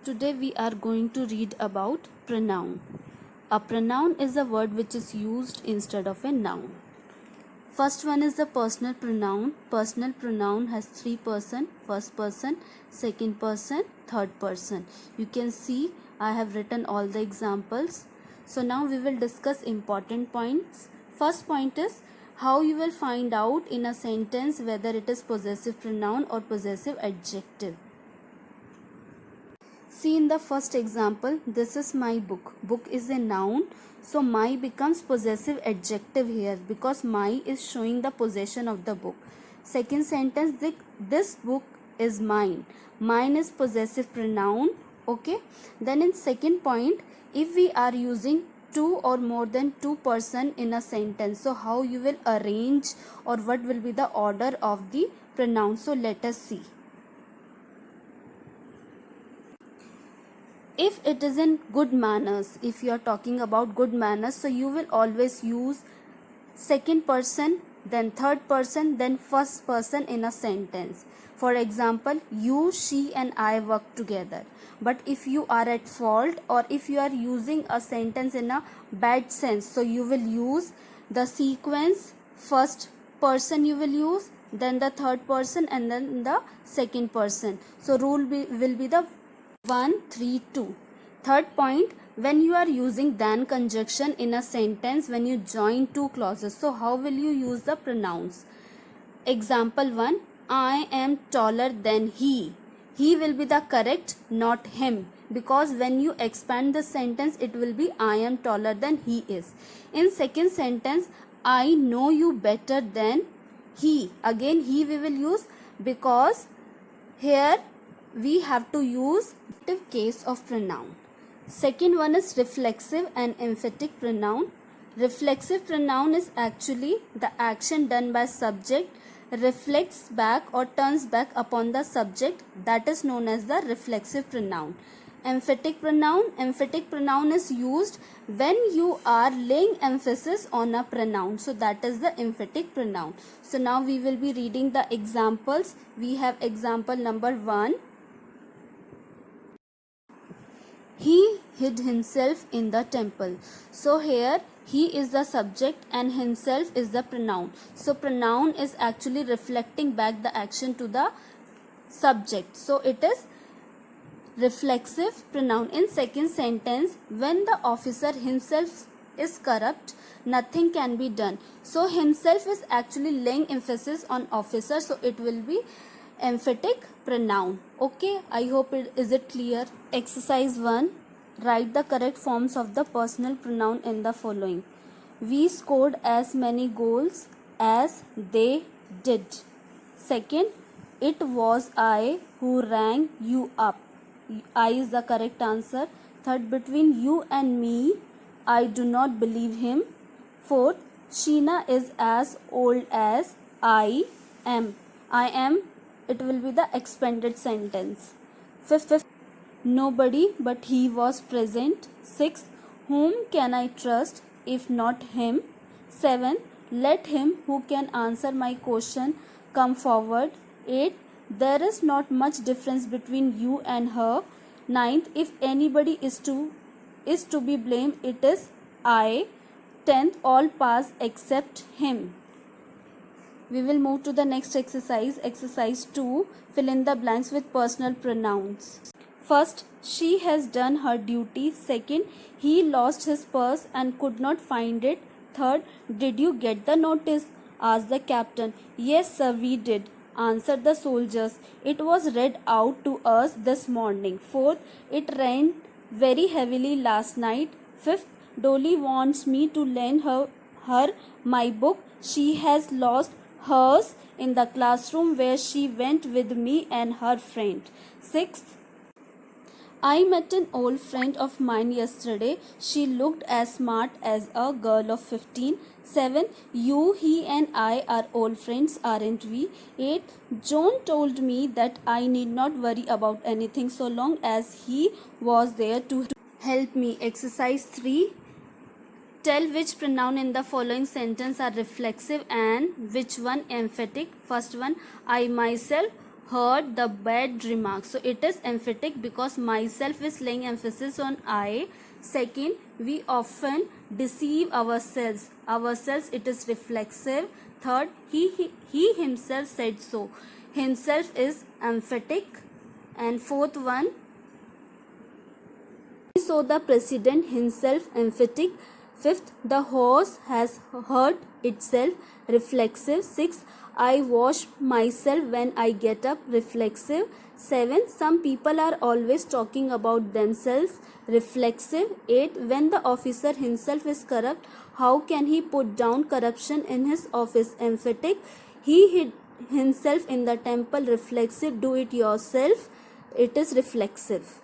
Today we are going to read about pronoun. A pronoun is a word which is used instead of a noun. First one is the personal pronoun. Personal pronoun has three person, first person, second person, third person. You can see I have written all the examples. So now we will discuss important points. First point is how you will find out in a sentence whether it is possessive pronoun or possessive adjective. See in the first example, this is my book. Book is a noun. So my becomes possessive adjective here because my is showing the possession of the book. Second sentence, this book is mine. Mine is possessive pronoun. Okay. Then in second point, if we are using two or more than two person in a sentence, so how you will arrange or what will be the order of the pronoun. So let us see. If it is in good manners, if you are talking about good manners, so you will always use second person, then third person, then first person in a sentence. For example, you, she and I work together. But if you are at fault or if you are using a sentence in a bad sense, so you will use the sequence, first person you will use, then the third person and then the second person. So rule will be the 1, 3, 2. Third point, when you are using than conjunction in a sentence, when you join two clauses, so how will you use the pronouns? Example 1, I am taller than he. He will be the correct, not him. Because when you expand the sentence, it will be I am taller than he is. In second sentence, I know you better than he. Again, he we will use because here we have to use active case of pronoun. Second one is reflexive and emphatic pronoun. Reflexive pronoun is actually the action done by subject reflects back or turns back upon the subject, that is known as the reflexive pronoun. Emphatic pronoun is used when you are laying emphasis on a pronoun, so that is the emphatic pronoun. So now we will be reading the examples. We have example number 1. He hid himself in the temple. So here he is the subject and himself is the pronoun. So pronoun is actually reflecting back the action to the subject. So it is reflexive pronoun. In second sentence, when the officer himself is corrupt, nothing can be done. So himself is actually laying emphasis on officer. So it will be emphatic pronoun. Okay, I hope is it clear. Exercise 1, write the correct forms of the personal pronoun in the following. We scored as many goals as they did. Second, it was I who rang you up. I is the correct answer. Third, between you and me, I do not believe him. Fourth, Sheena is as old as I am. I am, it will be the expanded sentence. Fifth, nobody but he was present. Sixth, whom can I trust if not him? 7, let him who can answer my question come forward. 8, there is not much difference between you and her. 9th, if anybody is to be blamed, it is I. 10th, all pass except him. We will move to the next exercise. Exercise 2. Fill in the blanks with personal pronouns. First, she has done her duty. Second, he lost his purse and could not find it. Third, did you get the notice? Asked the captain. Yes, sir, we did, answered the soldiers. It was read out to us this morning. Fourth, it rained very heavily last night. Fifth, Dolly wants me to lend her my book. She has lost hers in the classroom where she went with me and her friend. Sixth, I met an old friend of mine yesterday. She looked as smart as a girl of 15. 7, you, he and I are old friends, aren't we? 8, John told me that I need not worry about anything so long as he was there to help me. Exercise 3. Tell which pronoun in the following sentence are reflexive and which one emphatic. First one, I myself heard the bad remark. So it is emphatic because myself is laying emphasis on I. Second, we often deceive ourselves. It is reflexive. Third, he himself said so. Himself is emphatic. And fourth one, he saw the president himself, emphatic. Fifth, the horse has heard itself, reflexive. Sixth, I wash myself when I get up, reflexive. Seventh, some people are always talking about themselves, reflexive. Eight, when the officer himself is corrupt, how can he put down corruption in his office, emphatic. He hid himself in the temple, reflexive. Do it yourself, it is reflexive.